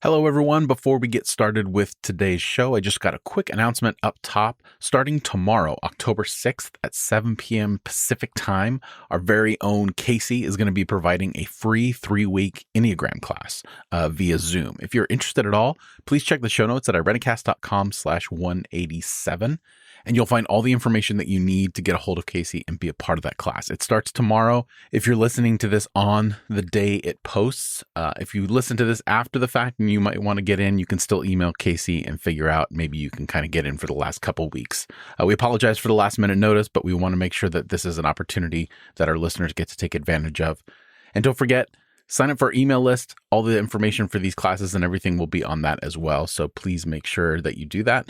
Hello, everyone. Before we get started with today's show, I just got a quick announcement up top. Starting tomorrow, October 6th at 7 p.m. Pacific time, our very own Casey is going to be providing a free 3-week Enneagram class via Zoom. If you're interested at all, please check the show notes at irenicast.com/187. And you'll find all the information that you need to get a hold of Casey and be a part of that class. It starts tomorrow. If you're listening to this on the day it posts, if you listen to this after the fact and you might want to get in, you can still email Casey and figure out maybe you can kind of get in for the last couple weeks. We apologize for the last minute notice, but we want to make sure that this is an opportunity that our listeners get to take advantage of. And don't forget, sign up for our email list. All the information for these classes and everything will be on that as well. So please make sure that you do that.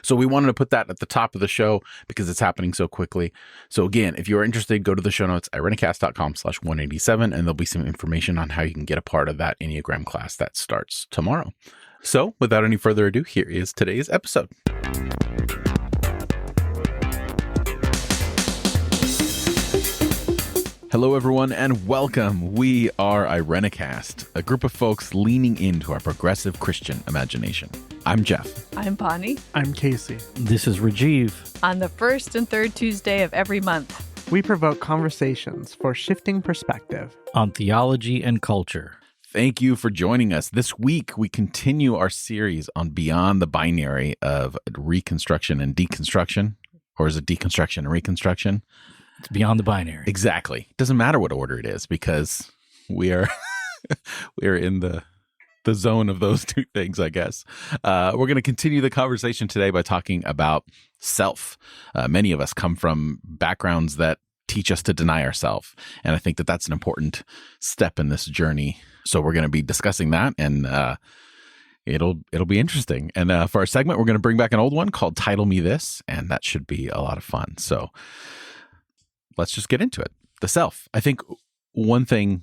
So we wanted to put that at the top of the show because it's happening so quickly. So again, if you are interested, go to the show notes, irenicast.com/187, and there'll be some information on how you can get a part of that Enneagram class that starts tomorrow. So without any further ado, here is today's episode. Hello, everyone, and welcome. We are Irenicast, a group of folks leaning into our progressive Christian imagination. I'm Jeff. I'm Bonnie. I'm Casey. This is Rajeev. On the first and third Tuesday of every month, we provoke conversations for shifting perspective on theology and culture. Thank you for joining us. This week, we continue our series on Beyond the Binary of Reconstruction and Deconstruction. Or is it Deconstruction and Reconstruction? It's beyond the binary. Exactly. It doesn't matter what order it is because we are in the zone of those two things, I guess. We're going to continue the conversation today by talking about self. Many of us come from backgrounds that teach us to deny ourselves, and I think that that's an important step in this journey. So we're going to be discussing that, and it'll be interesting. And for our segment, we're going to bring back an old one called Title Me This, and that should be a lot of fun. So let's just get into it. The self. I think one thing,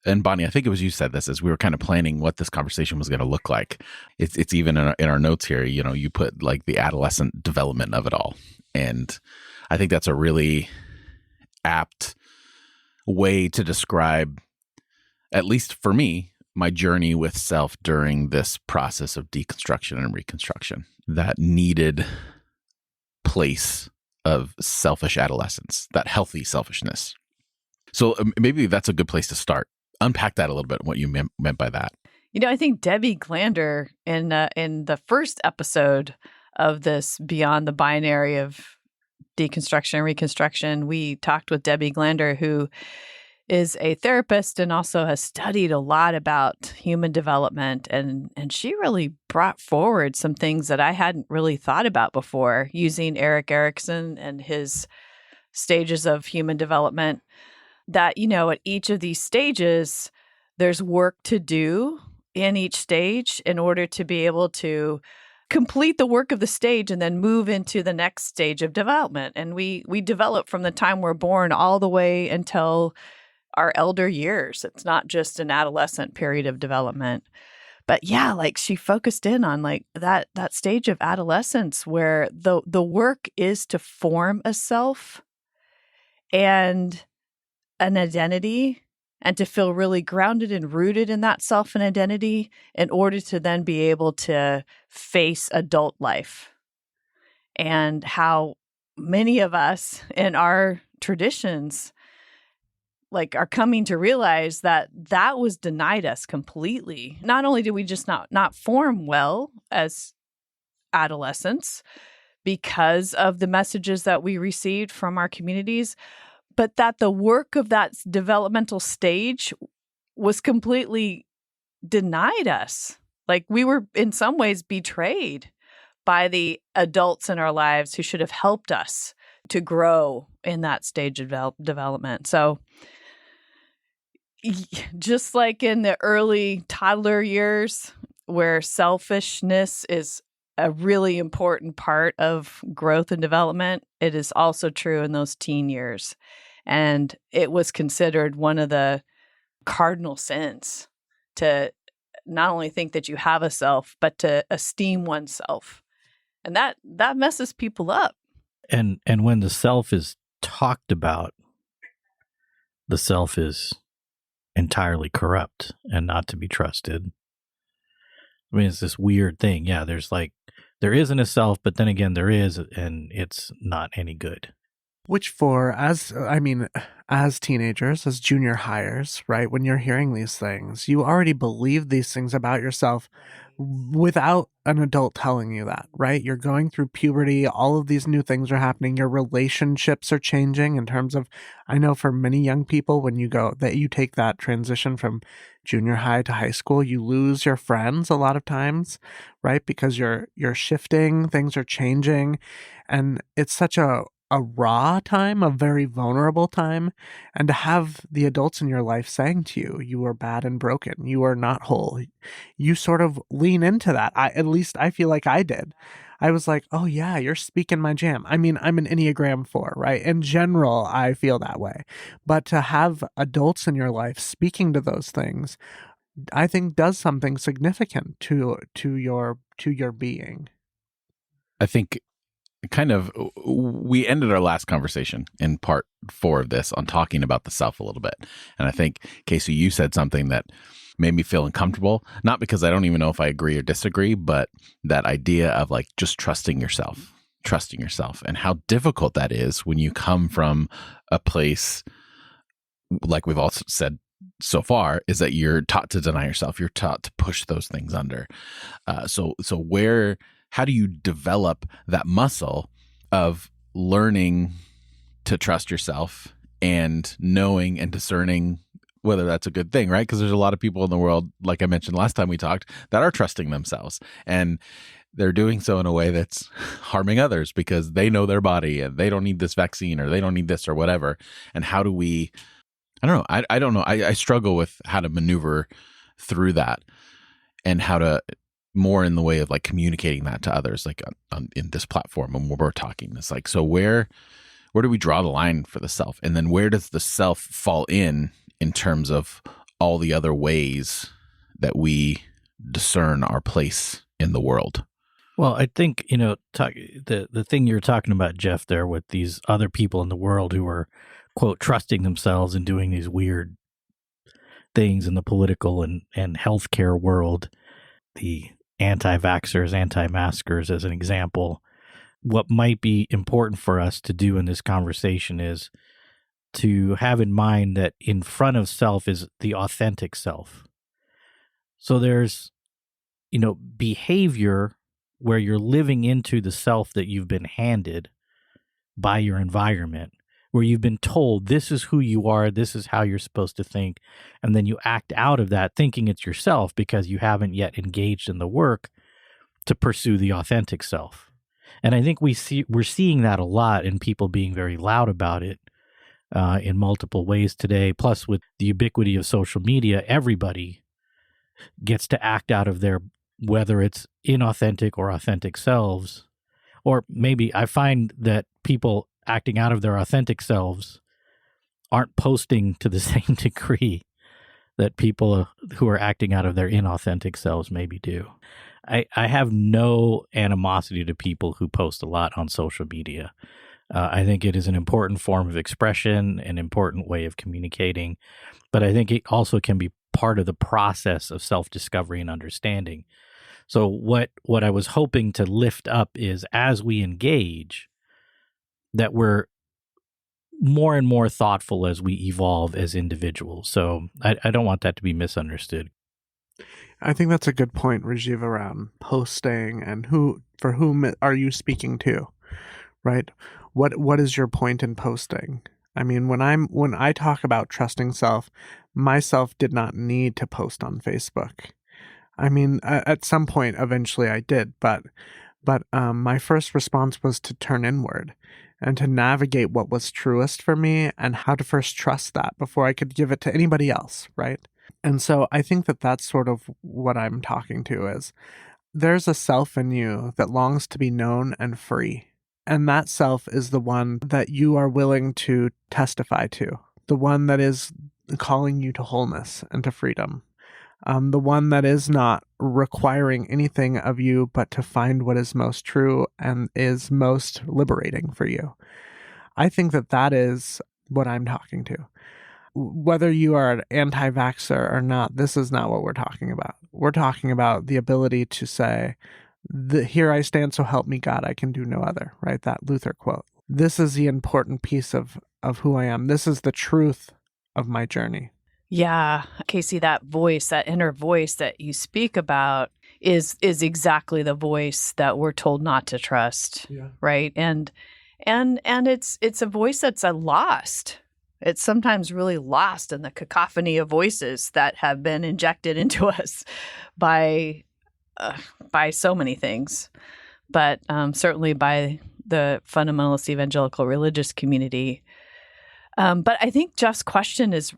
and Bonnie, I think it was you said this as we were kind of planning what this conversation was going to look like. It's even in our notes here, you put like the adolescent development of it all. And I think that's a really apt way to describe, at least for me, my journey with self during this process of deconstruction and reconstruction, that needed place of selfish adolescence, that healthy selfishness. So maybe that's a good place to start. Unpack that a little bit, what you meant by that. I think Debbie Glander in the first episode of this Beyond the Binary of Deconstruction and Reconstruction, we talked with Debbie Glander, who is a therapist and also has studied a lot about human development. And she really brought forward some things that I hadn't really thought about before, using Erik Erikson and his stages of human development, that, at each of these stages, there's work to do in each stage in order to be able to complete the work of the stage and then move into the next stage of development. And we develop from the time we're born all the way until our elder years. It's not just an adolescent period of development. But yeah, like she focused in on like that stage of adolescence where the work is to form a self and an identity and to feel really grounded and rooted in that self and identity in order to then be able to face adult life. And how many of us in our traditions are coming to realize that was denied us completely. Not only did we just not form well as adolescents because of the messages that we received from our communities, but that the work of that developmental stage was completely denied us. Like we were in some ways betrayed by the adults in our lives who should have helped us to grow in that stage of development. So just like in the early toddler years where selfishness is a really important part of growth and development, it is also true in those teen years. And it was considered one of the cardinal sins to not only think that you have a self, but to esteem oneself. And that messes people up. And when the self is talked about, the self is entirely corrupt and not to be trusted. I mean, it's this weird thing. Yeah, there isn't a self, but then again, there is, and it's not any good. Which as teenagers, as junior hires, right, when you're hearing these things, you already believe these things about yourself without an adult telling you that, right? You're going through puberty, all of these new things are happening, your relationships are changing in terms of, I know for many young people, when you take that transition from junior high to high school, you lose your friends a lot of times, right? Because you're shifting, things are changing, and it's such a raw time, a very vulnerable time, and to have the adults in your life saying to you, you are bad and broken, you are not whole, you sort of lean into that. At least I feel like I did. I was like, oh yeah, you're speaking my jam. I mean, I'm an Enneagram 4, right? In general, I feel that way. But to have adults in your life speaking to those things, I think does something significant to your being. I think we ended our last conversation in part 4 of this on talking about the self a little bit. And I think, Casey, you said something that made me feel uncomfortable, not because I don't even know if I agree or disagree, but that idea of like just trusting yourself and how difficult that is when you come from a place, like we've also said so far, is that you're taught to deny yourself. You're taught to push those things under. How do you develop that muscle of learning to trust yourself and knowing and discerning whether that's a good thing, right? Because there's a lot of people in the world, like I mentioned last time we talked, that are trusting themselves, and they're doing so in a way that's harming others because they know their body and they don't need this vaccine or they don't need this or whatever. And how do we, I don't know. I don't know. I struggle with how to maneuver through that and how to more in the way of like communicating that to others, like in this platform when we're talking. It's like, so where do we draw the line for the self? And then where does the self fall in terms of all the other ways that we discern our place in the world? Well, I think, the thing you're talking about, Jeff, there with these other people in the world who are, quote, trusting themselves and doing these weird things in the political and healthcare world, the anti-vaxxers, anti-maskers as an example. What might be important for us to do in this conversation is to have in mind that in front of self is the authentic self. So there's, behavior where you're living into the self that you've been handed by your environment, where you've been told this is who you are, this is how you're supposed to think, and then you act out of that thinking it's yourself because you haven't yet engaged in the work to pursue the authentic self. And I think we're seeing that a lot in people being very loud about it in multiple ways today. Plus, with the ubiquity of social media, everybody gets to act out of their, whether it's inauthentic or authentic selves. Or maybe I find that people acting out of their authentic selves aren't posting to the same degree that people who are acting out of their inauthentic selves maybe do. I have no animosity to people who post a lot on social media. I think it is an important form of expression, an important way of communicating, but I think it also can be part of the process of self-discovery and understanding. So what I was hoping to lift up is, as we engage, that we're more and more thoughtful as we evolve as individuals. So I don't want that to be misunderstood. I think that's a good point, Rajeev, around posting and for whom are you speaking to, right? What is your point in posting? I mean, when I talk about trusting self, myself did not need to post on Facebook. I mean, at some point, eventually I did, but my first response was to turn inward and to navigate what was truest for me and how to first trust that before I could give it to anybody else, right? And so I think that that's sort of what I'm talking to is there's a self in you that longs to be known and free. And that self is the one that you are willing to testify to, the one that is calling you to wholeness and to freedom. The one that is not requiring anything of you but to find what is most true and is most liberating for you. I think that is what I'm talking to. whether you are an anti-vaxxer or not, this is not what we're talking about. We're talking about the ability to say, here I stand, so help me God, I can do no other, right? That Luther quote. This is the important piece of who I am. This is the truth of my journey. Yeah, Casey, that voice, that inner voice that you speak about is exactly the voice that we're told not to trust, right? And it's a voice that's lost. It's sometimes really lost in the cacophony of voices that have been injected into us by so many things, but certainly by the fundamentalist evangelical religious community. But I think Jeff's question is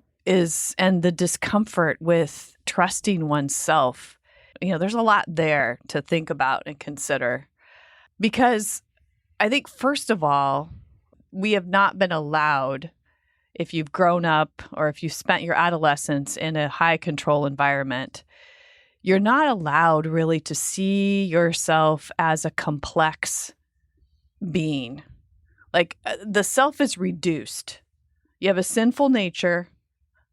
and the discomfort with trusting oneself. There's a lot there to think about and consider, because I think, first of all, we have not been allowed, if you've grown up or if you spent your adolescence in a high control environment, you're not allowed really to see yourself as a complex being. Like, the self is reduced. You have a sinful nature.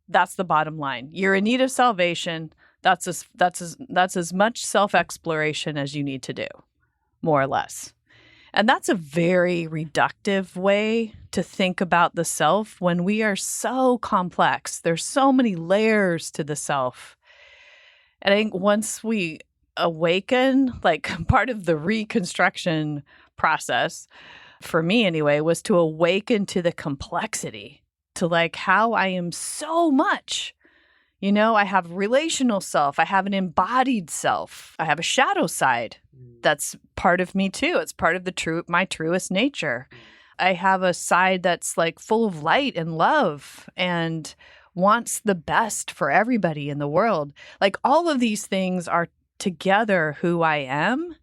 That's the bottom line. You're in need of salvation. That's as much self-exploration as you need to do, more or less. And that's a very reductive way to think about the self when we are so complex. There's so many layers to the self. And I think once we awaken, like, part of the reconstruction process, for me anyway, was to awaken to the complexity, to like how I am so much. I have relational self. I have an embodied self. I have a shadow side. That's part of me too. It's part of my truest nature. I have a side that's like full of light and love and wants the best for everybody in the world. Like, all of these things are together who I am.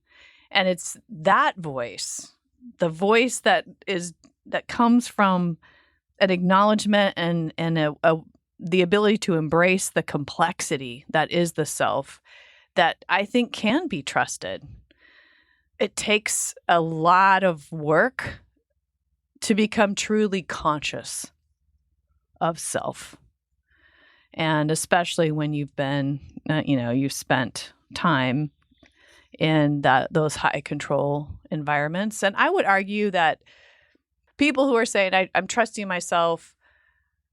And it's that voice, the voice that comes from an acknowledgement and the ability to embrace the complexity that is the self, that I think can be trusted. It takes a lot of work to become truly conscious of self. And especially when you've been, you've spent time in those high control environments. And I would argue that people who are saying, I'm trusting myself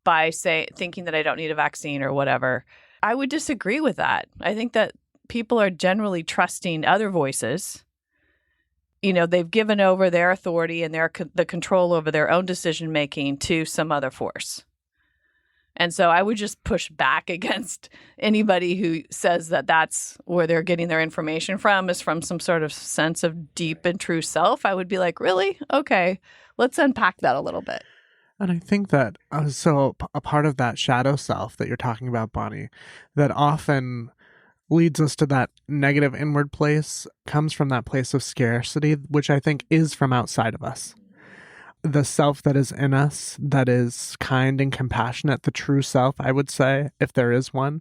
by thinking that I don't need a vaccine or whatever, I would disagree with that. I think that people are generally trusting other voices. They've given over their authority and the control over their own decision making to some other force. And so I would just push back against anybody who says that that's where they're getting their information from, is from some sort of sense of deep and true self. I would be like, really? Okay, let's unpack that a little bit. And I think that so a part of that shadow self that you're talking about, Bonnie, that often leads us to that negative inward place, comes from that place of scarcity, which I think is from outside of us. The self that is in us, that is kind and compassionate, the true self, I would say, if there is one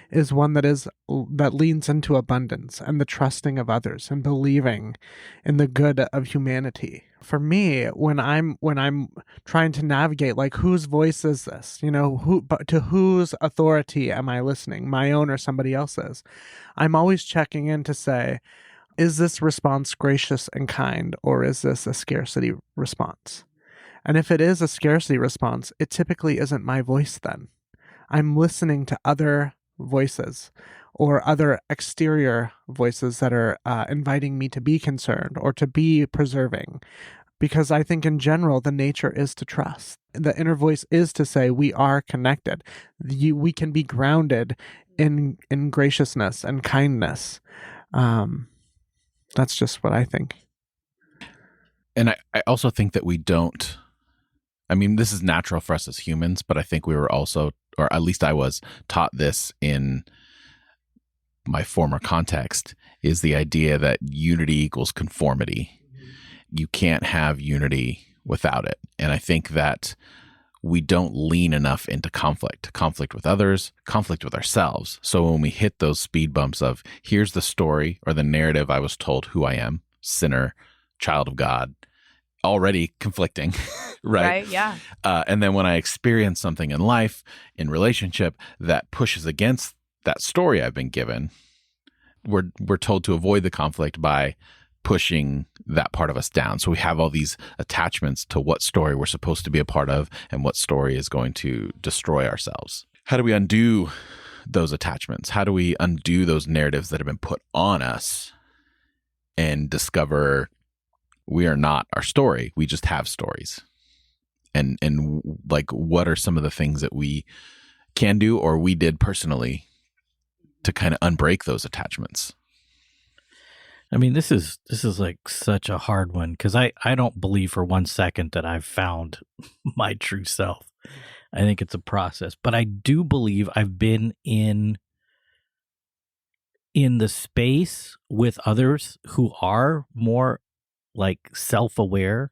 that leans into abundance and the trusting of others and believing in the good of humanity. For me, when I'm trying to navigate, like, whose voice is this? To whose authority am I listening? My own or somebody else's? I'm always checking in to say, is this response gracious and kind, or is this a scarcity response? And if it is a scarcity response, it typically isn't my voice then. I'm listening to other voices or other exterior voices that are inviting me to be concerned or to be preserving. Because I think in general, the nature is to trust. The inner voice is to say we are connected. We can be grounded in graciousness and kindness. That's just what I think. And I also think that we don't, this is natural for us as humans, but I think we were also, or at least I was, taught this in my former context, is the idea that unity equals conformity. You can't have unity without it. And I think that we don't lean enough into conflict with others, conflict with ourselves. So when we hit those speed bumps of, here's the story or the narrative I was told who I am, sinner, child of God, already conflicting, right? Right, yeah. And then when I experience something in life, in relationship, that pushes against that story I've been given, we're told to avoid the conflict by pushing that part of us down. So we have all these attachments to what story we're supposed to be a part of and what story is going to destroy ourselves. How do we undo those attachments? How do we undo those narratives that have been put on us and discover we are not our story? We just have stories. And like, what are some of the things that we can do or we did personally to kind of unbreak those attachments? I mean, this is like such a hard one because I don't believe for 1 second that I've found my true self. I think it's a process, but I do believe I've been in the space with others who are more like self-aware.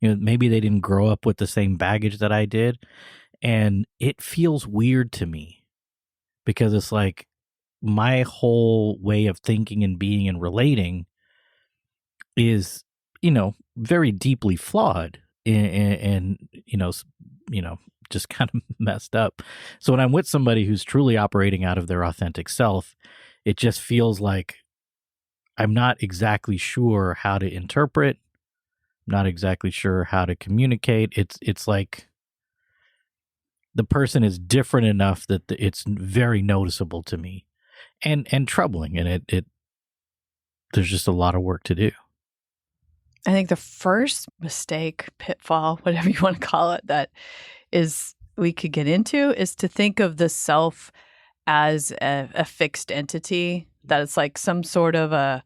You know, maybe they didn't grow up with the same baggage that I did, and it feels weird to me because it's like my whole way of thinking and being and relating is, you know, very deeply flawed and just kind of messed up. So when I'm with somebody who's truly operating out of their authentic self, it just feels like I'm not exactly sure how to interpret, not exactly sure how to communicate. It's like the person is different enough that it's very noticeable to me. And troubling, and it there's just a lot of work to do. I think the first mistake, pitfall, whatever you want to call it, that is we could get into is to think of the self as a fixed entity, that it's like some sort of a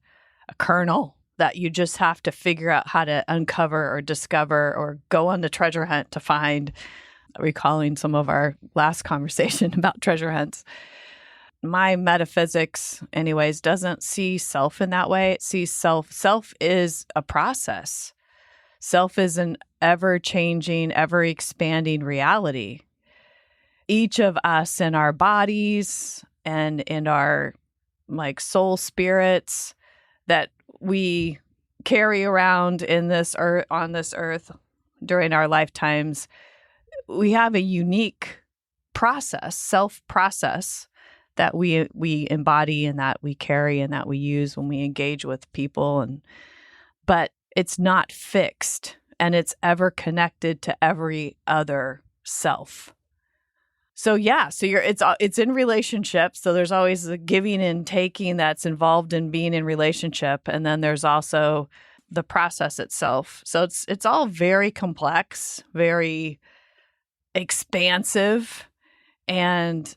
kernel that you just have to figure out how to uncover or discover or go on the treasure hunt to find, recalling some of our last conversation about treasure hunts. My metaphysics, anyways, doesn't see self in that way. It sees self. Self is a process. Self is an ever-changing, ever-expanding reality. Each of us in our bodies and in our like soul spirits that we carry around in this earth, on this earth during our lifetimes, we have a unique process, self-process, that we embody and that we carry and that we use when we engage with people, but it's not fixed and it's ever connected to every other self. So it's in relationships. So there's always the giving and taking that's involved in being in relationship, and then there's also the process itself. So it's all very complex, very expansive, and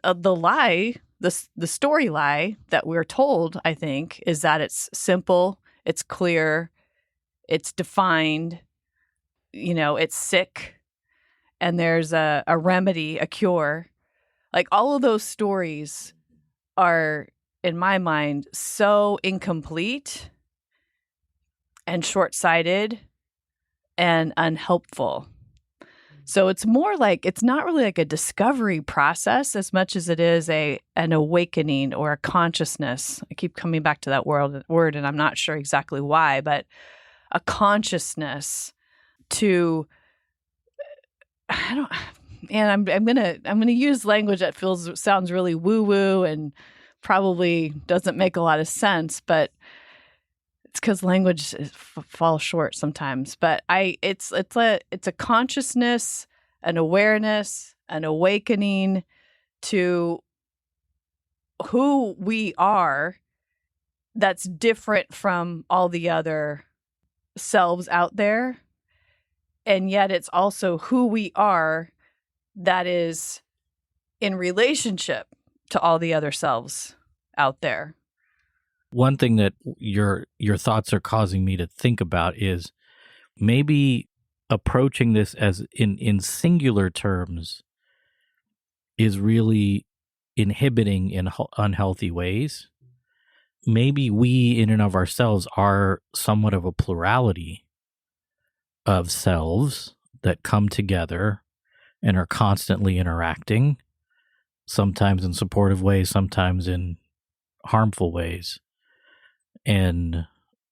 the story lie that we're told, I think, is that it's simple, it's clear, it's defined, it's sick, and there's a remedy, a cure. Like all of those stories are, in my mind, so incomplete and short-sighted and unhelpful. So it's more like, it's not really like a discovery process as much as it is an awakening or a consciousness. I keep coming back to that word, and I'm not sure exactly why, but a consciousness to, I'm gonna use language that sounds really woo-woo and probably doesn't make a lot of sense, but it's because language falls short sometimes. But it's a consciousness, an awareness, an awakening to who we are that's different from all the other selves out there. And yet it's also who we are that is in relationship to all the other selves out there. One thing that your thoughts are causing me to think about is maybe approaching this as in singular terms is really inhibiting in unhealthy ways. Maybe we in and of ourselves are somewhat of a plurality of selves that come together and are constantly interacting, sometimes in supportive ways, sometimes in harmful ways. And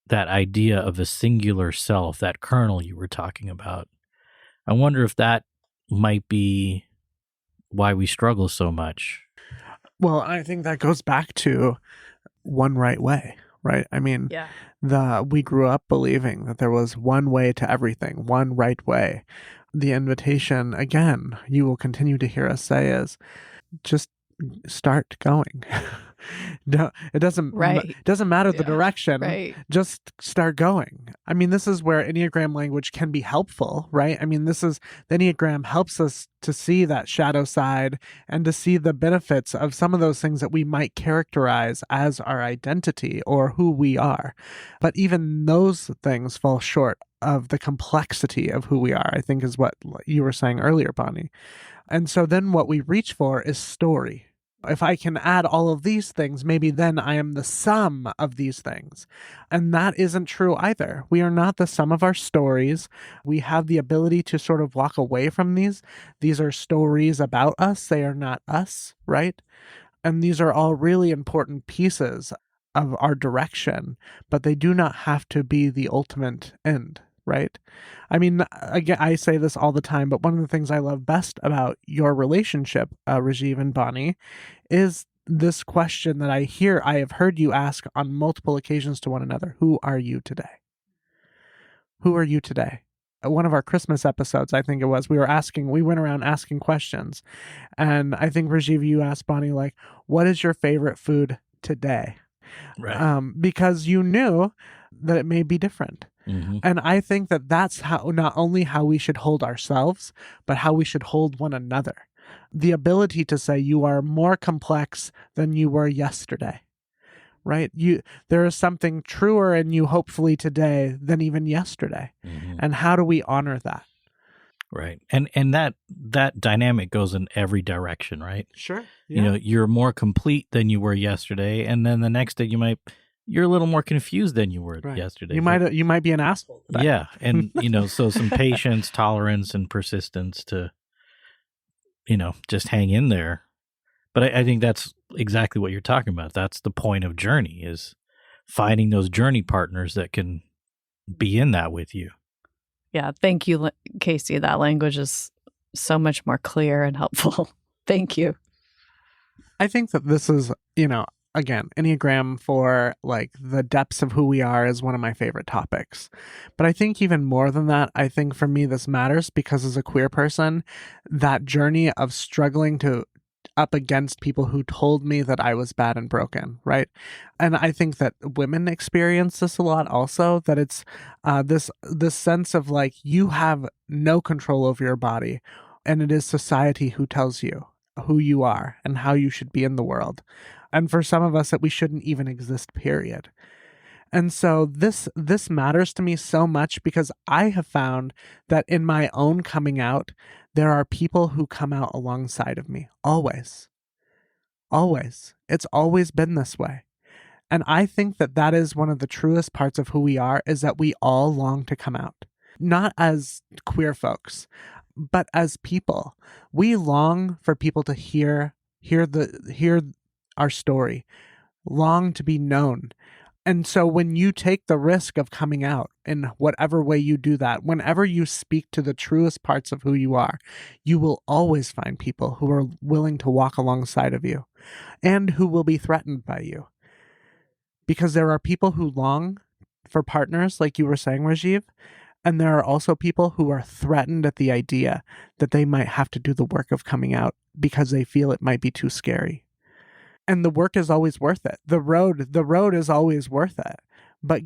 that idea of a singular self, that kernel you were talking about. I wonder if that might be why we struggle so much. Well, I think that goes back to one right way, right? I mean, we grew up believing that there was one way to everything, one right way. The invitation, again, you will continue to hear us say is just start going. No, it doesn't matter the direction. Right. Just start going. I mean, this is where Enneagram language can be helpful, right? I mean, the Enneagram helps us to see that shadow side and to see the benefits of some of those things that we might characterize as our identity or who we are. But even those things fall short of the complexity of who we are, I think is what you were saying earlier, Bonnie. And so then what we reach for is story. If I can add all of these things, maybe then I am the sum of these things. And that isn't true either. We are not the sum of our stories. We have the ability to sort of walk away from these. These are stories about us. They are not us, right? And these are all really important pieces of our direction, but they do not have to be the ultimate end, right? I mean, again, I say this all the time, but one of the things I love best about your relationship, Rajeev and Bonnie, is this question that I have heard you ask on multiple occasions to one another. Who are you today? Who are you today? One of our Christmas episodes, I think it was, we went around asking questions. And I think, Rajeev, you asked Bonnie, like, what is your favorite food today? Right. Because you knew that it may be different. Mm-hmm. And I think that that's how, not only how we should hold ourselves, but how we should hold one another. The ability to say you are more complex than you were yesterday, right? There is something truer in you, hopefully today, than even yesterday. Mm-hmm. And how do we honor that? Right. And that dynamic goes in every direction, right? Sure. Yeah. You know, you're more complete than you were yesterday, and then the next day you're a little more confused than you were yesterday. You might be an asshole today. Yeah, and so some patience, tolerance, and persistence to just hang in there. But I think that's exactly what you're talking about. That's the point of journey, is finding those journey partners that can be in that with you. Yeah, thank you, Casey. That language is so much more clear and helpful. Thank you. I think that this is, again, Enneagram for like the depths of who we are is one of my favorite topics. But I think even more than that, I think for me this matters because as a queer person, that journey of struggling up against people who told me that I was bad and broken, right? And I think that women experience this a lot also, that it's this sense of like you have no control over your body, and it is society who tells you who you are and how you should be in the world. And for some of us that we shouldn't even exist, period. And so this matters to me so much because I have found that in my own coming out, there are people who come out alongside of me. Always. Always. It's always been this way. And I think that is one of the truest parts of who we are, is that we all long to come out. Not as queer folks, but as people. We long for people to hear our story, long to be known. And so when you take the risk of coming out in whatever way you do that, whenever you speak to the truest parts of who you are, you will always find people who are willing to walk alongside of you and who will be threatened by you. Because there are people who long for partners, like you were saying, Rajeev, and there are also people who are threatened at the idea that they might have to do the work of coming out because they feel it might be too scary. And the work is always worth it. The road is always worth it. But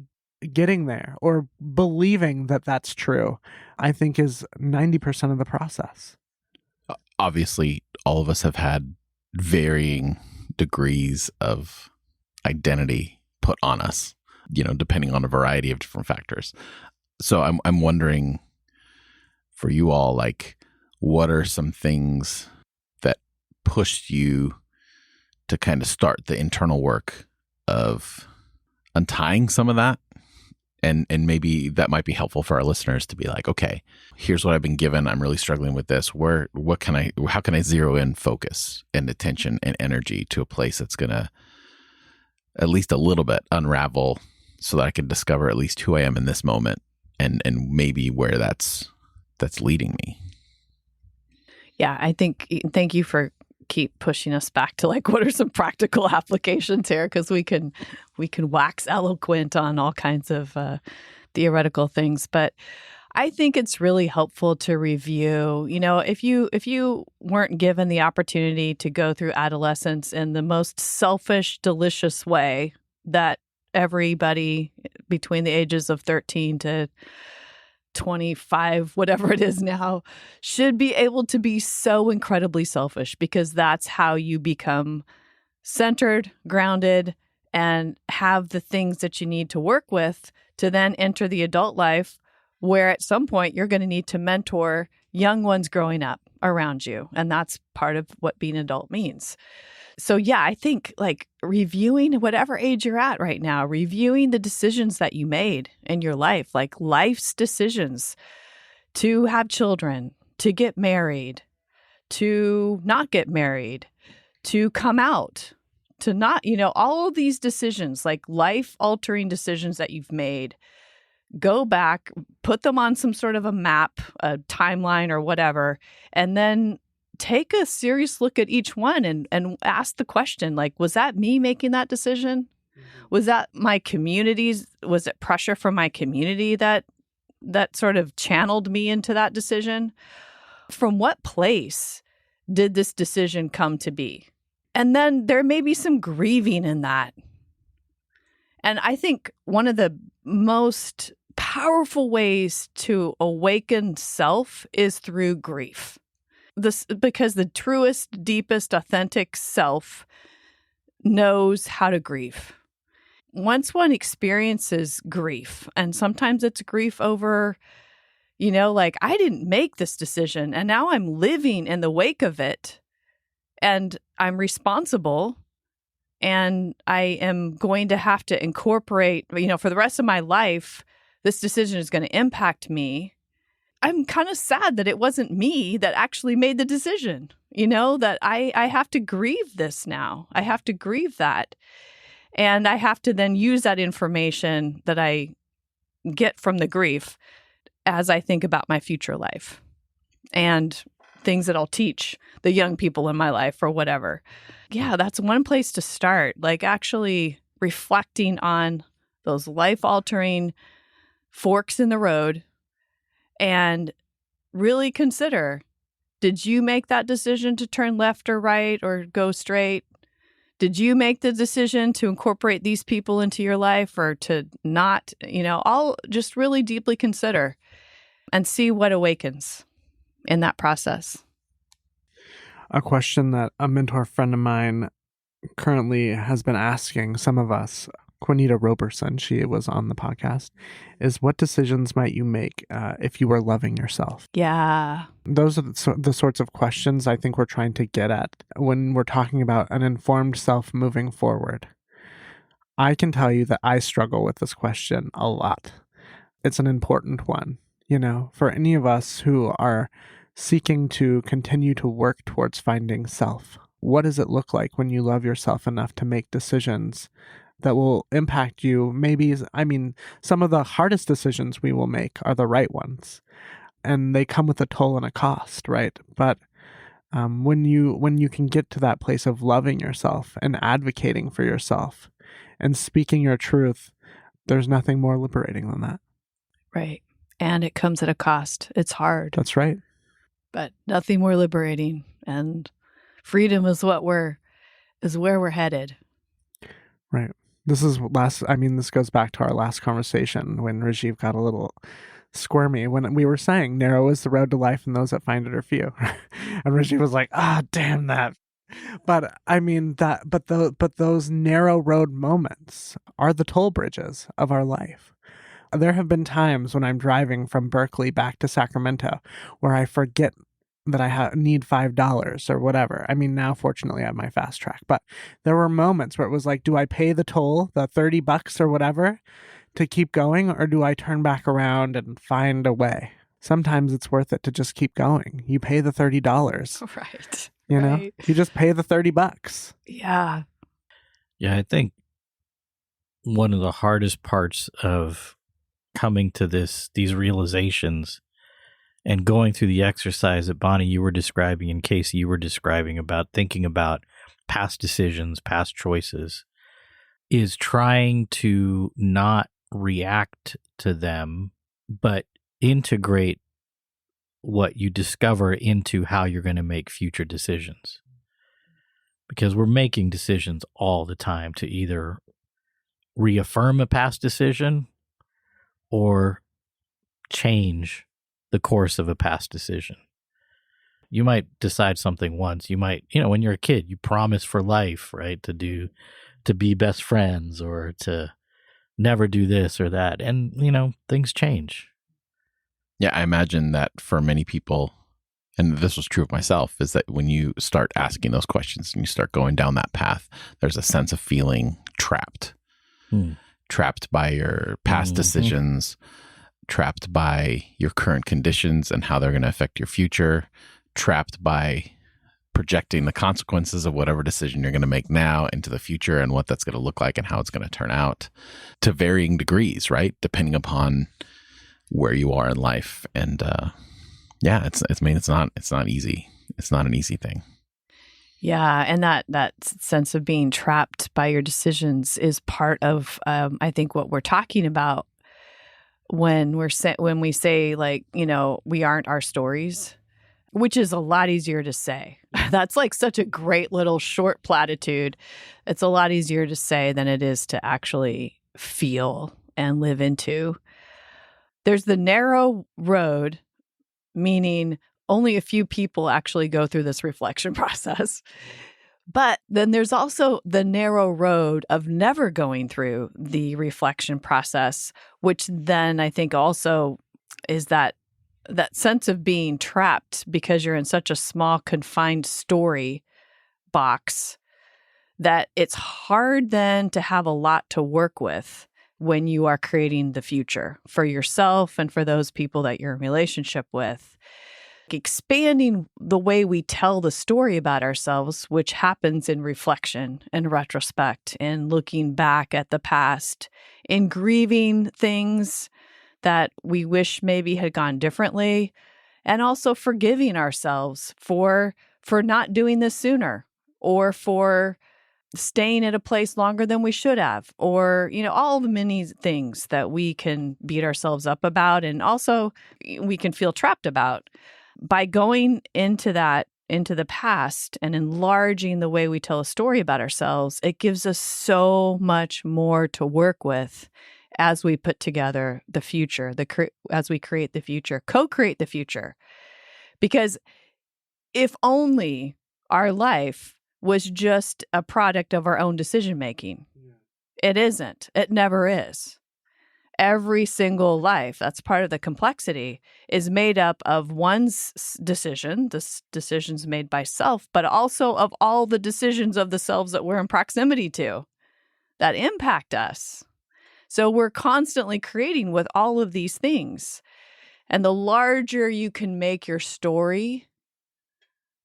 getting there or believing that that's true, I think is 90% of the process. Obviously, all of us have had varying degrees of identity put on us, depending on a variety of different factors. So I'm wondering for you all, like, what are some things that pushed you to kind of start the internal work of untying some of that? And maybe that might be helpful for our listeners to be like, okay, here's what I've been given. I'm really struggling with this. How can I zero in focus and attention and energy to a place that's going to at least a little bit unravel so that I can discover at least who I am in this moment and maybe where that's leading me. Yeah, I think, thank you for keep pushing us back to like, what are some practical applications here? Because we can wax eloquent on all kinds of theoretical things, but I think it's really helpful to review. You know, if you weren't given the opportunity to go through adolescence in the most selfish, delicious way that everybody between the ages of 13 to 25, whatever it is now, should be able to be so incredibly selfish, because that's how you become centered, grounded, and have the things that you need to work with to then enter the adult life, where at some point you're going to need to mentor young ones growing up around you. And that's part of what being an adult means. So yeah, I think like reviewing whatever age you're at right now, reviewing the decisions that you made in your life, like life's decisions to have children, to get married, to not get married, to come out, to not, all of these decisions, like life-altering decisions that you've made. Go back, put them on some sort of a map, a timeline or whatever, and then take a serious look at each one and ask the question, like, was that me making that decision? Was that my community's, was it pressure from my community that sort of channeled me into that decision? From what place did this decision come to be? And then there may be some grieving in that. And I think one of the most powerful ways to awaken self is through grief. Because the truest, deepest, authentic self knows how to grieve. Once one experiences grief, and sometimes it's grief over, like, I didn't make this decision and now I'm living in the wake of it and I'm responsible and I am going to have to incorporate, for the rest of my life, this decision is going to impact me. I'm kind of sad that it wasn't me that actually made the decision, that I have to grieve this now. I have to grieve that. And I have to then use that information that I get from the grief as I think about my future life and things that I'll teach the young people in my life or whatever. Yeah, that's one place to start, like actually reflecting on those life-altering forks in the road and really consider, did you make that decision to turn left or right or go straight? Did you make the decision to incorporate these people into your life or to not? I'll just really deeply consider and see what awakens in that process. A question that a mentor friend of mine currently has been asking some of us, Quinita Roberson, she was on the podcast, is what decisions might you make if you were loving yourself? Yeah. Those are the sorts of questions I think we're trying to get at when we're talking about an informed self moving forward. I can tell you that I struggle with this question a lot. It's an important one, for any of us who are seeking to continue to work towards finding self. What does it look like when you love yourself enough to make decisions that will impact you? Some of the hardest decisions we will make are the right ones, and they come with a toll and a cost, right? But when you can get to that place of loving yourself and advocating for yourself and speaking your truth, there's nothing more liberating than that. Right. And it comes at a cost. It's hard. That's right. But nothing more liberating, and freedom is where we're headed. Right. This goes back to our last conversation when Rajeev got a little squirmy when we were saying narrow is the road to life and those that find it are few. And Rajeev was like, damn that. But those narrow road moments are the toll bridges of our life. There have been times when I'm driving from Berkeley back to Sacramento where I forget that I need $5 or whatever. Now fortunately I have my fast track, but there were moments where it was like, do I pay the toll, the $30 or whatever to keep going, or do I turn back around and find a way? Sometimes it's worth it to just keep going. You pay the $30. Right. You just pay the $30. Yeah. Yeah, I think one of the hardest parts of coming to these realizations and going through the exercise that Bonnie, you were describing, and Casey, you were describing about thinking about past decisions, past choices, is trying to not react to them, but integrate what you discover into how you're going to make future decisions. Because we're making decisions all the time to either reaffirm a past decision or change the course of a past decision. You might decide something once. You might, when you're a kid, you promise for life, right? To be best friends or to never do this or that. And, things change. Yeah, I imagine that for many people, and this was true of myself, is that when you start asking those questions and you start going down that path, there's a sense of feeling trapped. Trapped by your past decisions, trapped by your current conditions and how they're going to affect your future, trapped by projecting the consequences of whatever decision you're going to make now into the future and what that's going to look like and how it's going to turn out to varying degrees, right? Depending upon where you are in life. And it's not easy. It's not an easy thing. Yeah, and that sense of being trapped by your decisions is part of, I think, what we're talking about when we say like, we aren't our stories, which is a lot easier to say. That's like such a great little short platitude. It's a lot easier to say than it is to actually feel and live into. There's the narrow road, meaning only a few people actually go through this reflection process. But then there's also the narrow road of never going through the reflection process, which then I think also is that sense of being trapped because you're in such a small, confined story box that it's hard then to have a lot to work with when you are creating the future for yourself and for those people that you're in relationship with. Expanding the way we tell the story about ourselves, which happens in reflection and retrospect, in looking back at the past, in grieving things that we wish maybe had gone differently, and also forgiving ourselves for not doing this sooner, or for staying at a place longer than we should have, or, all the many things that we can beat ourselves up about, and also we can feel trapped about. By going into the past and enlarging the way we tell a story about ourselves, it gives us so much more to work with as we put together the future, as we create the future, co-create the future. Because if only our life was just a product of our own decision-making, it isn't. It never is. Every single life, that's part of the complexity, is made up of one's decision, the decisions made by self, but also of all the decisions of the selves that we're in proximity to that impact us. So we're constantly creating with all of these things. And the larger you can make your story,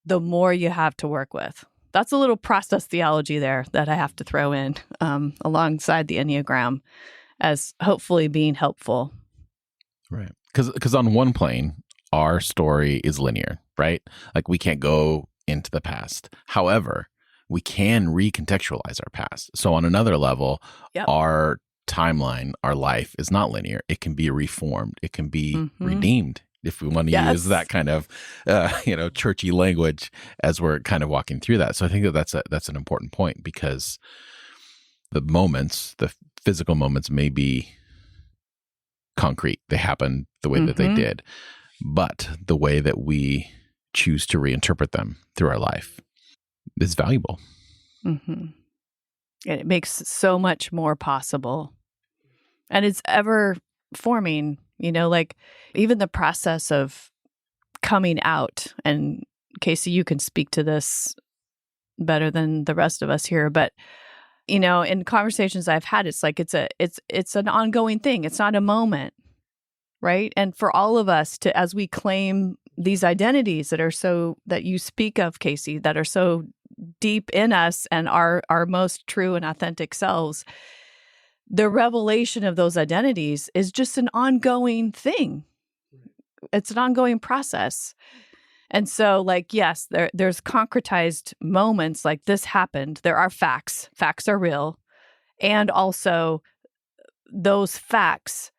the more you have to work with. That's a little process theology there that I have to throw in alongside the Enneagram, as hopefully being helpful. Right. Because on one plane, our story is linear, right? Like we can't go into the past. However, we can recontextualize our past. So on another level, our timeline, our life is not linear. It can be reformed. It can be redeemed, if we want to use that kind of, churchy language as we're kind of walking through that. So I think that's an important point, because the physical moments may be concrete. They happen the way that they did, but the way that we choose to reinterpret them through our life is valuable. And it makes so much more possible. And it's ever forming, like even the process of coming out. And Casey, you can speak to this better than the rest of us here, but in conversations I've had, it's like it's an ongoing thing. It's not a moment, right? And for all of us to, as we claim these identities that you speak of, Casey, that are so deep in us and our most true and authentic selves, the revelation of those identities is just an ongoing thing. It's an ongoing process. And so, like, yes, there's concretized moments like this happened. There are facts. Facts are real. And also those facts,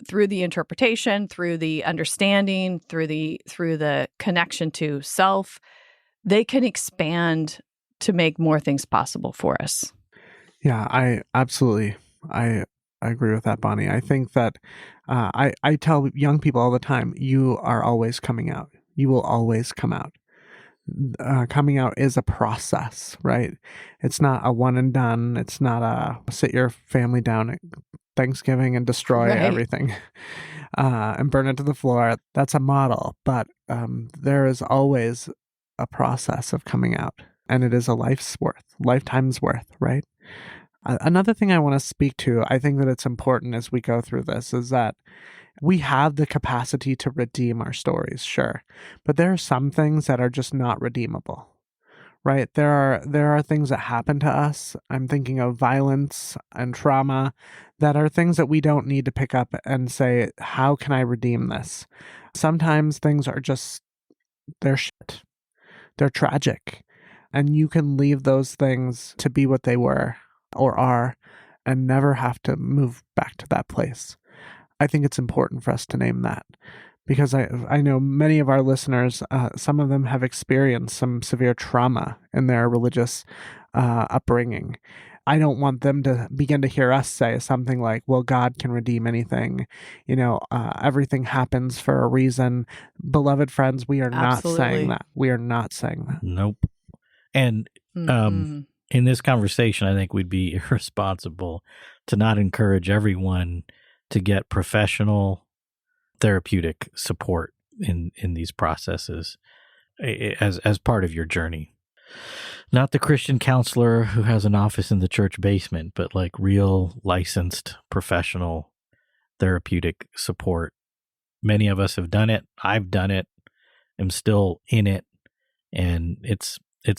through the interpretation, through the understanding, through the connection to self, they can expand to make more things possible for us. Yeah, I agree with that, Bonnie. I think that I tell young people all the time, you are always coming out. You will always come out. Coming out is a process, right? It's not a one and done. It's not a sit your family down at Thanksgiving and destroy everything and burn it to the floor. That's a model, but there is always a process of coming out, and it is a lifetime's worth, right? Another thing I want to speak to, I think that it's important as we go through this, is that we have the capacity to redeem our stories, sure, but there are some things that are just not redeemable, right? There are things that happen to us. I'm thinking of violence and trauma that are things that we don't need to pick up and say, how can I redeem this? Sometimes things are just, they're shit. They're tragic. And you can leave those things to be what they were or are and never have to move back to that place. I think it's important for us to name that, because I know many of our listeners, some of them have experienced some severe trauma in their religious upbringing. I don't want them to begin to hear us say something like, well, God can redeem anything. Everything happens for a reason. Beloved friends, we are not saying that. We are not saying that. Nope. And in this conversation, I think we'd be irresponsible to not encourage everyone to get professional therapeutic support in these processes as part of your journey. Not the Christian counselor who has an office in the church basement, but like real licensed professional therapeutic support. Many of us have done it. I've done it. I'm still in it, and it's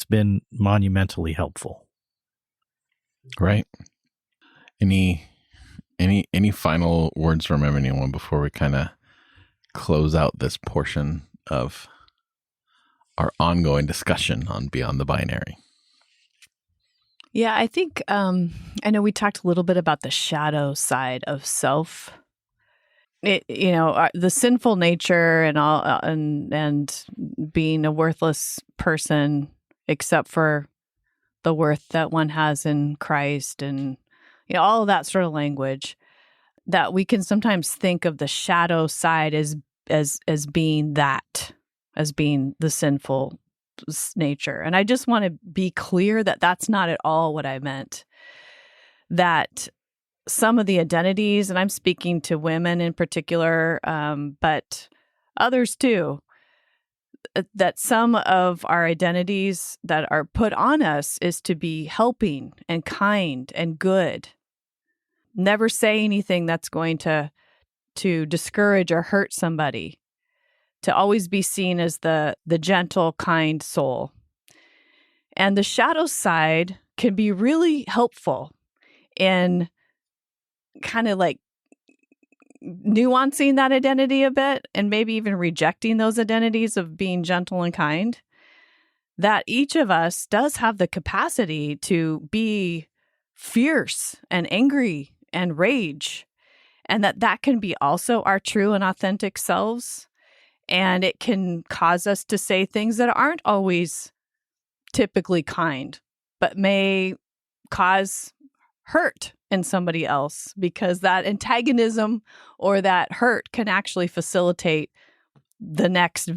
been monumentally helpful. Right. Any final words from anyone before we kind of close out this portion of our ongoing discussion on Beyond the Binary? Yeah, I think I know we talked a little bit about the shadow side of self. The sinful nature and all, and being a worthless person except for the worth that one has in Christ, and all of that sort of language, that we can sometimes think of the shadow side as being that, as being the sinful nature. And I just want to be clear that that's not at all what I meant. That some of the identities, and I'm speaking to women in particular, but others too, that some of our identities that are put on us is to be helping and kind and good. Never say anything that's going to discourage or hurt somebody. To always be seen as the gentle, kind soul. And the shadow side can be really helpful in kind of like nuancing that identity a bit, and maybe even rejecting those identities of being gentle and kind. That each of us does have the capacity to be fierce and angry and rage, and that can be also our true and authentic selves. And it can cause us to say things that aren't always typically kind, but may cause hurt in somebody else, because that antagonism or that hurt can actually facilitate the next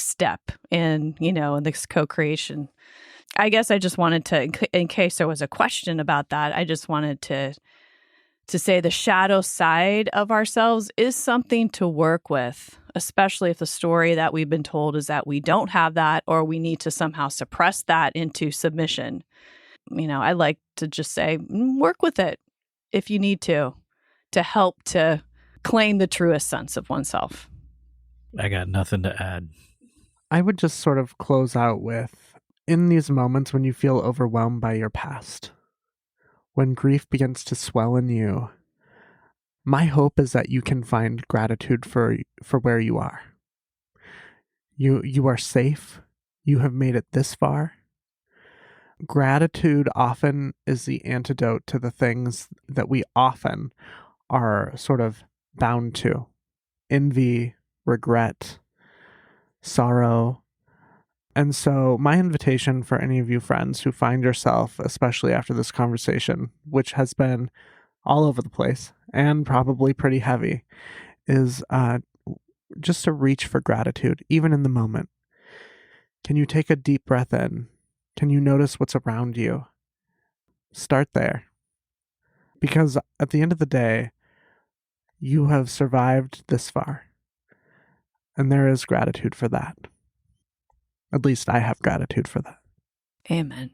step in this co-creation. I guess I just wanted to, in case there was a question about that, I just wanted to say the shadow side of ourselves is something to work with, especially if the story that we've been told is that we don't have that, or we need to somehow suppress that into submission. I like to just say, work with it if you need to help to claim the truest sense of oneself. I got nothing to add. I would just sort of close out with, in these moments when you feel overwhelmed by your past, when grief begins to swell in you, my hope is that you can find gratitude for where you are. You are safe. You have made it this far. Gratitude often is the antidote to the things that we often are sort of bound to. Envy, regret, sorrow. And so my invitation for any of you friends who find yourself, especially after this conversation, which has been all over the place and probably pretty heavy, is just to reach for gratitude, even in the moment. Can you take a deep breath in? Can you notice what's around you? Start there. Because at the end of the day, you have survived this far. And there is gratitude for that. At least I have gratitude for that. Amen.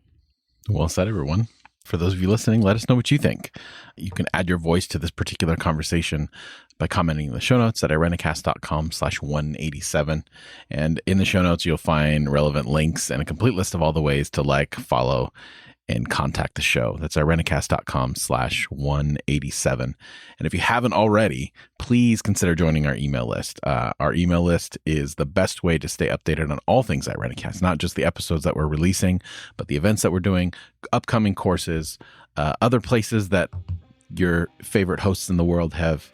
Well said, everyone. For those of you listening, let us know what you think. You can add your voice to this particular conversation by commenting in the show notes at irenicast.com/187. And in the show notes, you'll find relevant links and a complete list of all the ways to like, follow, and contact the show. That's irenicast.com/187. And if you haven't already, please consider joining our email list. Our email list is the best way to stay updated on all things Irenicast, not just the episodes that we're releasing, but the events that we're doing, upcoming courses, other places that your favorite hosts in the world have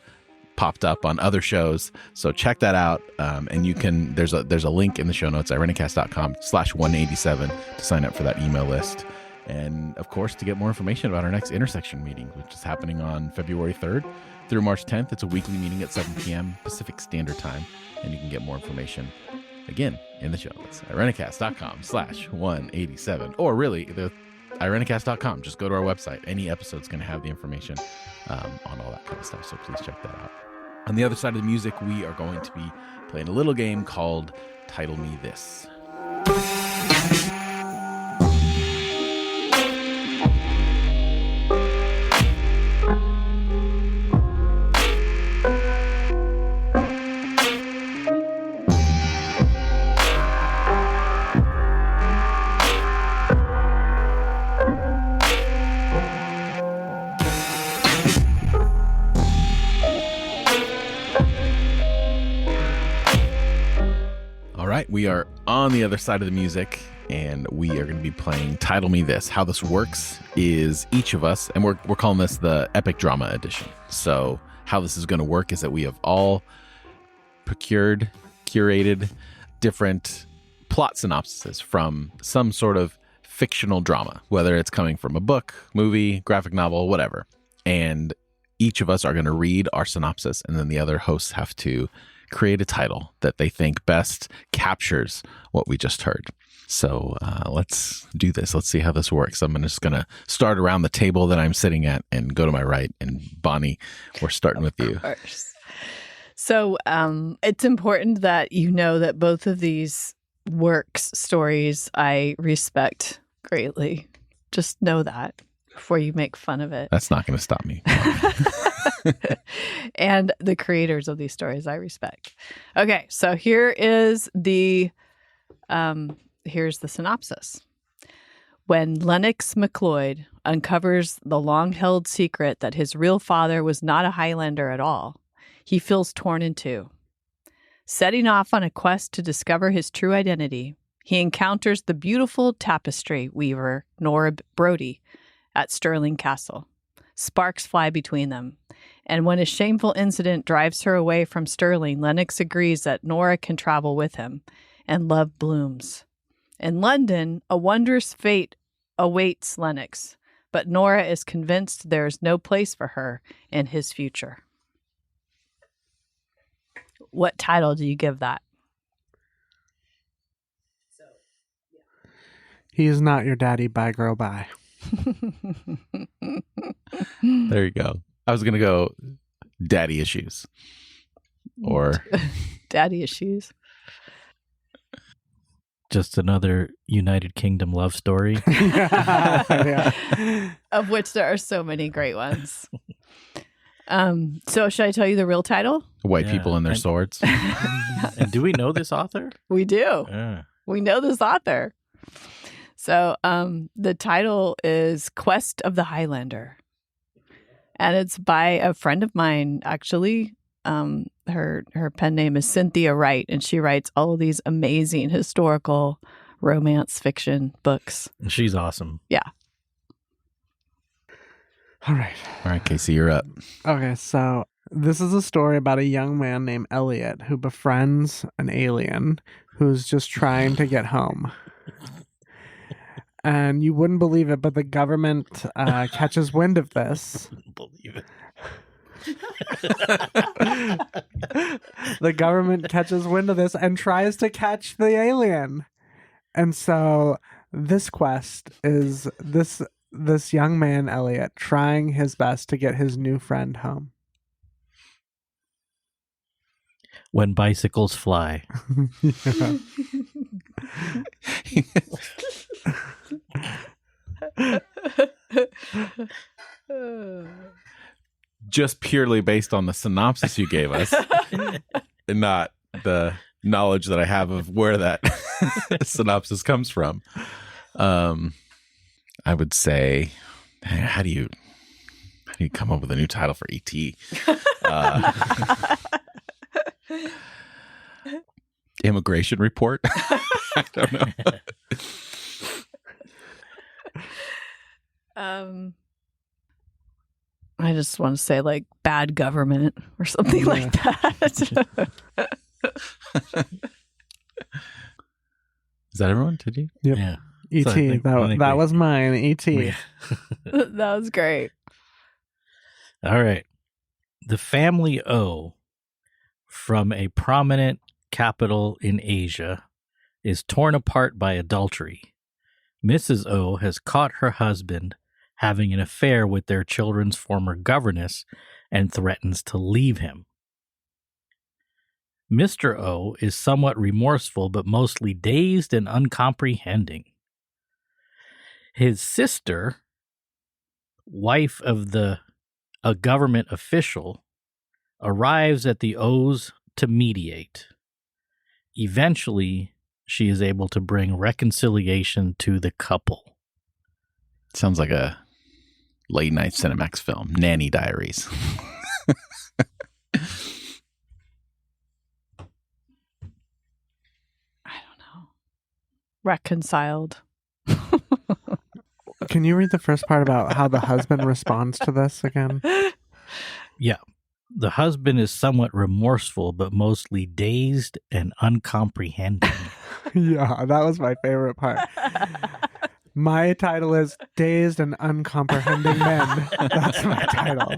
popped up on other shows. So check that out. And you can, there's a link in the show notes, irenicast.com/187 to sign up for that email list. And of course, to get more information about our next intersection meeting, which is happening on February 3rd through March 10th. It's a weekly meeting at 7 p.m. Pacific Standard Time. And you can get more information, again, in the show notes, irenicast.com/187. Or really, the irenicast.com. Just go to our website. Any episode's going to have the information on all that kind of stuff. So please check that out. On the other side of the music, we are going to be playing a little game called Title Me This. We are on the other side of the music, and we are going to be playing Title Me This. How this works is each of us, and we're calling this the Epic Drama Edition. So how this is going to work is that we have all curated different plot synopsises from some sort of fictional drama, whether it's coming from a book, movie, graphic novel, whatever. And each of us are going to read our synopsis, and then the other hosts have to create a title that they think best captures what we just heard. So let's do this. Let's see how this works. I'm just going to start around the table that I'm sitting at and go to my right. And Bonnie, we're starting with you. So it's important that you know that both of these works, stories, I respect greatly. Just know that before you make fun of it. That's not going to stop me. And the creators of these stories I respect. Okay, so here's the synopsis. When Lennox McLeod uncovers the long-held secret that his real father was not a Highlander at all, he feels torn in two. Setting off on a quest to discover his true identity, he encounters the beautiful tapestry weaver Nora Brody at Stirling Castle. Sparks fly between them. And when a shameful incident drives her away from Stirling, Lennox agrees that Nora can travel with him, and love blooms. In London, a wondrous fate awaits Lennox, but Nora is convinced there is no place for her in his future. What title do you give that? He is not your daddy, bye girl, bye. There you go. I was going to go daddy issues or daddy issues. Just another United Kingdom love story. Yeah. Of which there are so many great ones. So should I tell you the real title? White people and their swords. And do we know this author? We do. Yeah. We know this author. So the title is Quest of the Highlander. And it's by a friend of mine, actually. Her pen name is Cynthia Wright, and she writes all of these amazing historical romance fiction books. She's awesome. Yeah. All right, Casey, you're up. Okay, so this is a story about a young man named Elliot who befriends an alien who's just trying to get home. And you wouldn't believe it, but the government catches wind of this. Believe it. The government catches wind of this and tries to catch the alien. And so this quest is this young man, Elliot, trying his best to get his new friend home. When bicycles fly. Just purely based on the synopsis you gave us, and not the knowledge that I have of where that synopsis comes from. I would say, how do you come up with a new title for ET? Immigration Report? I don't know. I just want to say like Bad Government or something like that. Is that everyone? Did you? Yep. Yeah. E.T. So I think that was mine. E.T. That was great. All right. The family O from a prominent capital in Asia is torn apart by adultery. Mrs. O has caught her husband having an affair with their children's former governess and threatens to leave him. Mr. O is somewhat remorseful but mostly dazed and uncomprehending. His sister, wife of a government official, arrives at the O's to mediate. Eventually, she is able to bring reconciliation to the couple. Sounds like a late night Cinemax film, Nanny Diaries. I don't know. Reconciled. Can you read the first part about how the husband responds to this again? Yeah. The husband is somewhat remorseful, but mostly dazed and uncomprehending. Yeah, that was my favorite part. My title is Dazed and Uncomprehending Men. That's my title.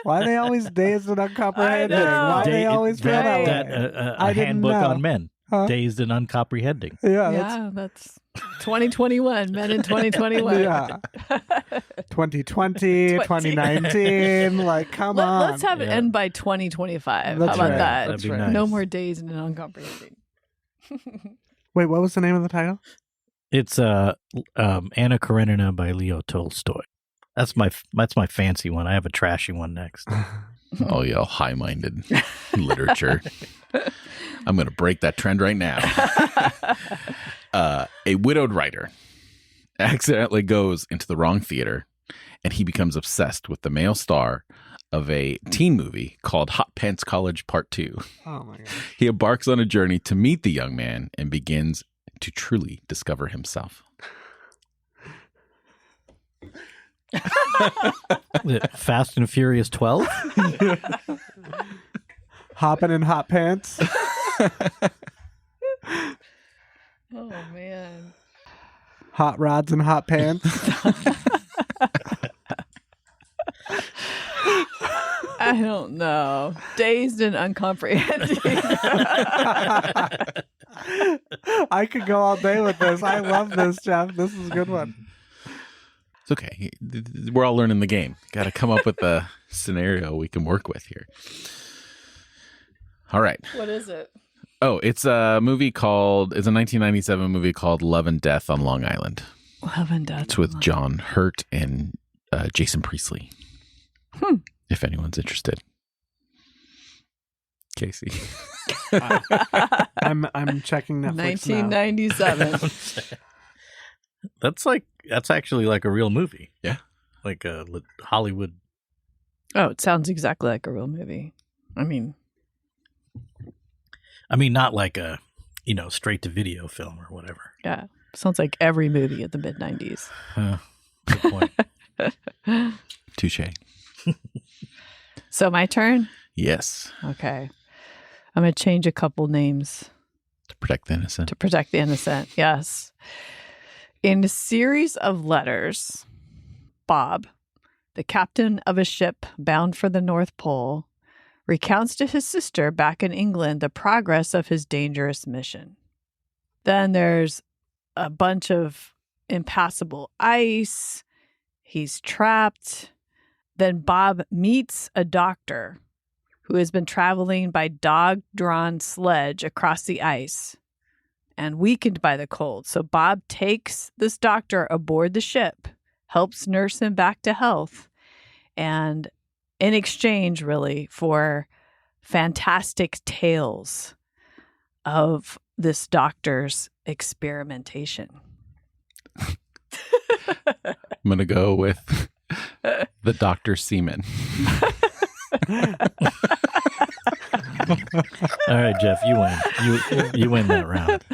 Why are they always dazed and uncomprehending? Why do they always feel that way? A handbook on men. Huh? Dazed and uncomprehending. Yeah, That's 2021. Men in 2021. Yeah. 2020, 2019. Like, come on. Let's have it end by 2025. That's How about right. that? That's That'd be right. nice. No more dazed and uncomprehending. Wait, what was the name of the title? It's Anna Karenina by Leo Tolstoy. That's my fancy one. I have a trashy one next. Oh, yeah, high-minded literature. I'm going to break that trend right now. A widowed writer accidentally goes into the wrong theater, and he becomes obsessed with the male star of a teen movie called Hot Pants College Part 2. Oh, my God. He embarks on a journey to meet the young man and begins to truly discover himself. Fast and Furious 12? Hopping in hot pants. Oh, man. Hot rods and hot pants. I don't know. Dazed and uncomprehending. I could go all day with this. I love this, Jeff. This is a good one. It's okay. We're all learning the game. Got to come up with a scenario we can work with here. All right. What is it? Oh, it's a 1997 movie called Love and Death on Long Island. Love and Death. It's with John Hurt and Jason Priestley. If anyone's interested. Casey. I'm checking Netflix now. 1997. That's actually like a real movie. Yeah. Like a Hollywood. Oh, it sounds exactly like a real movie. I mean, not like a, straight to video film or whatever. yeah. Sounds like every movie of the mid-90s. Good point. Touche. So my turn? Yes. Okay. I'm going to change a couple names. To protect the innocent. To protect the innocent, yes. In a series of letters, Bob, the captain of a ship bound for the North Pole, recounts to his sister back in England the progress of his dangerous mission. Then there's a bunch of impassable ice. He's trapped. Then Bob meets a doctor who has been traveling by dog-drawn sledge across the ice and weakened by the cold. So Bob takes this doctor aboard the ship, helps nurse him back to health, and in exchange, really, for fantastic tales of this doctor's experimentation. I'm going to go with the Dr. Seaman. All right, Jeff, you win. You win that round.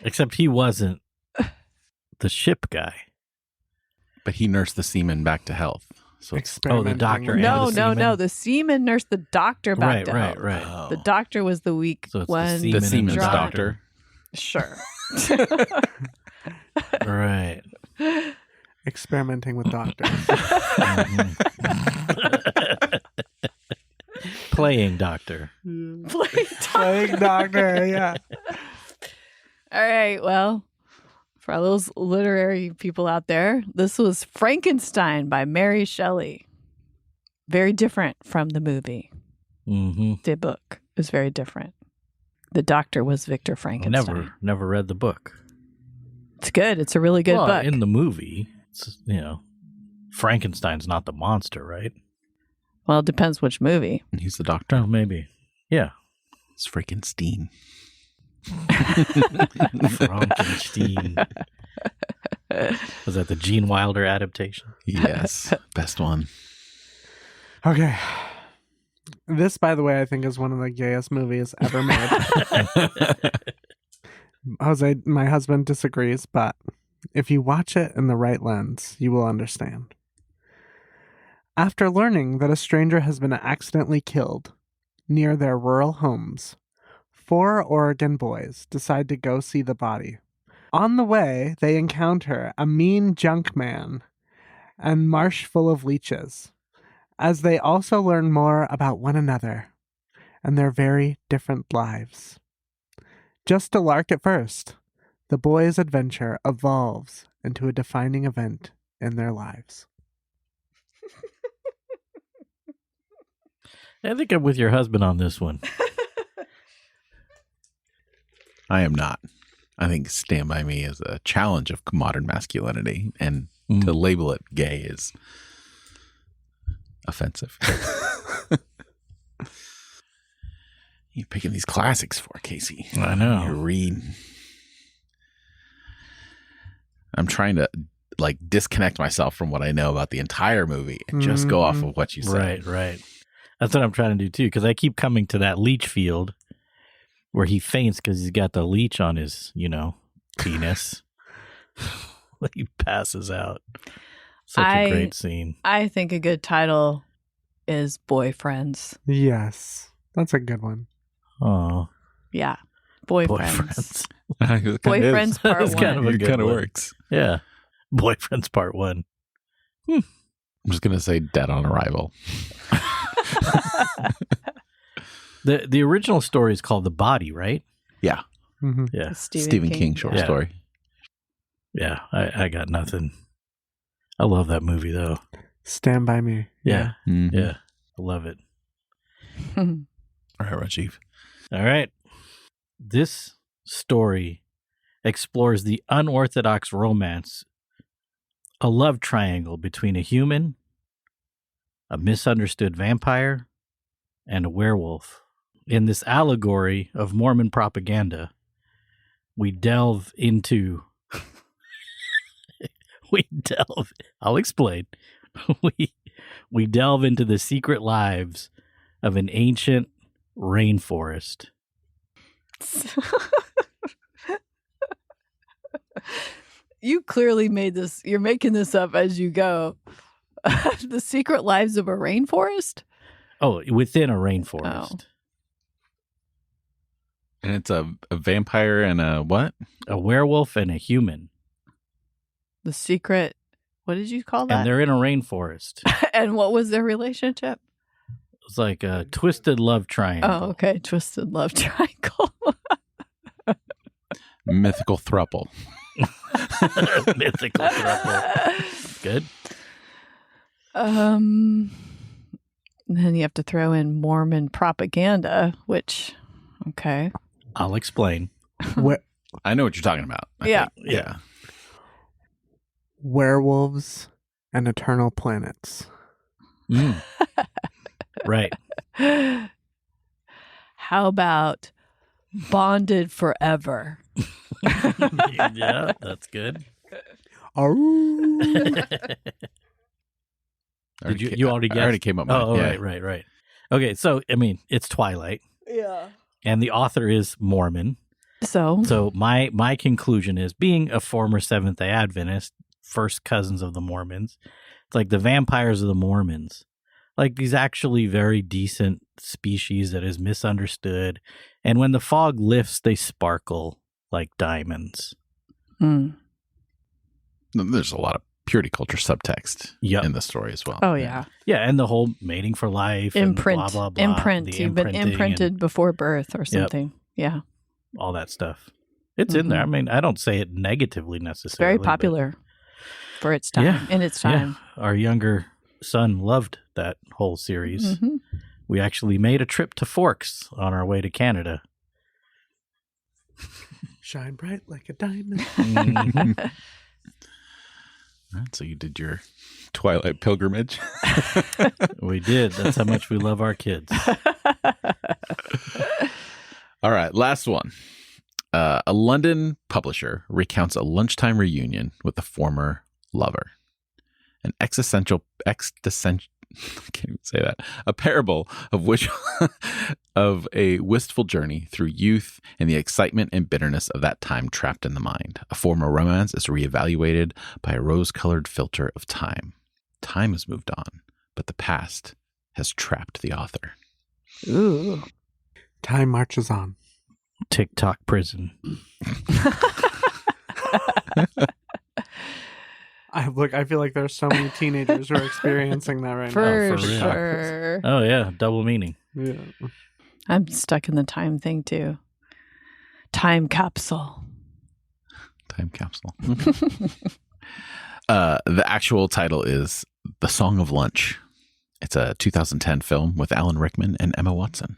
Except he wasn't the ship guy. But he nursed the seaman back to health. So the doctor. with- No, the seaman? the seaman nursed the doctor back to health. Right. Oh. The doctor was the weak So it's the one. seaman the seaman's drunk. doctor. Sure. Right. Experimenting with doctors. Playing doctor. Playing doctor, yeah. All right. Well, for all those literary people out there, this was Frankenstein by Mary Shelley. Very different from the movie. Mm-hmm. The book is very different. The doctor was Victor Frankenstein. Never read the book. It's good. It's a really good book. In the movie, it's, Frankenstein's not the monster, right? Well, it depends which movie. And he's the doctor. Oh, maybe. Yeah. It's Frankenstein. Frankenstein. Was that the Gene Wilder adaptation? Yes. Best one. Okay. This, by the way, I think is one of the gayest movies ever made. Jose, my husband, disagrees, but if you watch it in the right lens, you will understand. After learning that a stranger has been accidentally killed near their rural homes, 4 Oregon boys decide to go see the body. On the way, they encounter a mean junk man and marsh full of leeches, as they also learn more about one another and their very different lives. Just a lark at first, the boys' adventure evolves into a defining event in their lives. I think I'm with your husband on this one. I am not. I think Stand By Me is a challenge of modern masculinity, and to label it gay is offensive. You're picking these classics for Casey. I know. You're reading. I'm trying to disconnect myself from what I know about the entire movie and just go off of what you said. Right. That's what I'm trying to do too, because I keep coming to that leech field where he faints because he's got the leech on his, penis. He passes out. Such a great scene. I think a good title is Boyfriends. Yes, that's a good one. Oh, Yeah. Boyfriends. Boyfriends. Boyfriends part That's one. kind of a It good kind of one. works. Yeah. Boyfriends Part 1. I'm just going to say Dead on Arrival. The original story is called The Body, right? Yeah. Mm-hmm. Yeah. Stephen King short Yeah. story. Yeah. I got nothing. I love that movie, though. Stand By Me. Yeah. Mhm. Yeah. I love it. All right, Rajeev. All right. This story explores the unorthodox romance, a love triangle between a human, a misunderstood vampire, and a werewolf. In this allegory of Mormon propaganda, we delve into I'll explain. We delve into the secret lives of an ancient rainforest. You clearly made this. You're making this up as you go. The secret lives of a rainforest? Oh, within a rainforest. Oh. And it's a vampire and a what? A werewolf and a human. The secret. What did you call that? And they're in a rainforest. And what was their relationship? It's like a twisted love triangle. Oh, okay. Twisted love triangle. Mythical throuple. Mythical throuple. Good. And then you have to throw in Mormon propaganda, which, okay. I'll explain. I know what you're talking about. I Yeah. think. Yeah. Werewolves and eternal planets. Right. How about bonded forever? Yeah, that's good. Did you already guess? I already came up with Oh, it. Yeah. right. Okay, so, I mean, it's Twilight. Yeah. And the author is Mormon. So my conclusion is, being a former Seventh-day Adventist, first cousins of the Mormons, it's like the vampires of the Mormons. Like these actually very decent species that is misunderstood. And when the fog lifts, they sparkle like diamonds. Mm. There's a lot of purity culture subtext in the story as well. Oh, yeah. Yeah, and the whole mating for life. Imprint. And blah, blah, blah. Imprint. You've been imprinted before birth or something. Yeah. All that stuff. It's in there. I mean, I don't say it negatively necessarily. It's very popular for its time. In its time. Yeah. Our younger son loved that whole series. Mm-hmm. We actually made a trip to Forks on our way to Canada. Shine bright like a diamond. Mm-hmm. Right, so you did your Twilight pilgrimage. We did. That's how much we love our kids. All right, last one. A London publisher recounts a lunchtime reunion with a former lover. An existential, I can't even say that. A parable of a wistful journey through youth and the excitement and bitterness of that time trapped in the mind. A former romance is reevaluated by a rose-colored filter of time. Time has moved on, but the past has trapped the author. Ooh. Time marches on. TikTok prison. I feel like there's so many teenagers who are experiencing that right now. For for real. sure. Oh, yeah. Double meaning. Yeah. I'm stuck in the time thing, too. Time capsule. Time capsule. The actual title is The Song of Lunch. It's a 2010 film with Alan Rickman and Emma Watson.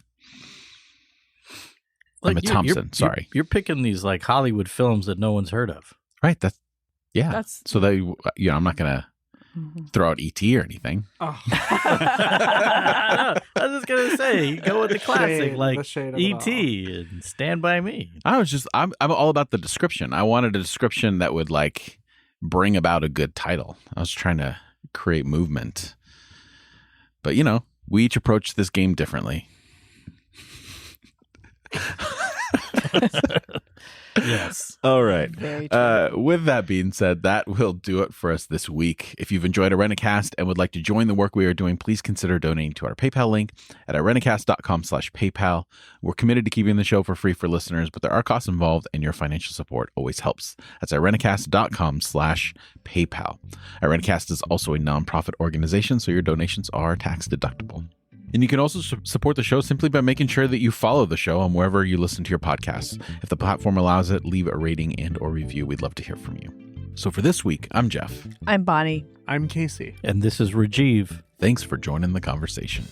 Like, Emma Thompson, sorry. You're picking these like Hollywood films that no one's heard of. Right. That's So they, I'm not going to throw out E.T. or anything. Oh. I was just going to say, go with the classic, Shade, like the shade of it E.T. and Stand By Me. I'm all about the description. I wanted a description that would like bring about a good title. I was trying to create movement. But, we each approach this game differently. Yes. All right. very true. With that being said, that will do it for us this week. If you've enjoyed Arenacast and would like to join the work we are doing, please consider donating to our PayPal link at arenacast.com/PayPal. We're committed to keeping the show for free for listeners, but there are costs involved, and your financial support always helps. That's arenacast.com/PayPal. Arenacast is also a nonprofit organization, so your donations are tax deductible. And you can also support the show simply by making sure that you follow the show on wherever you listen to your podcasts. If the platform allows it, leave a rating and or review. We'd love to hear from you. So for this week, I'm Jeff. I'm Bonnie. I'm Casey. And this is Rajeev. Thanks for joining the conversation.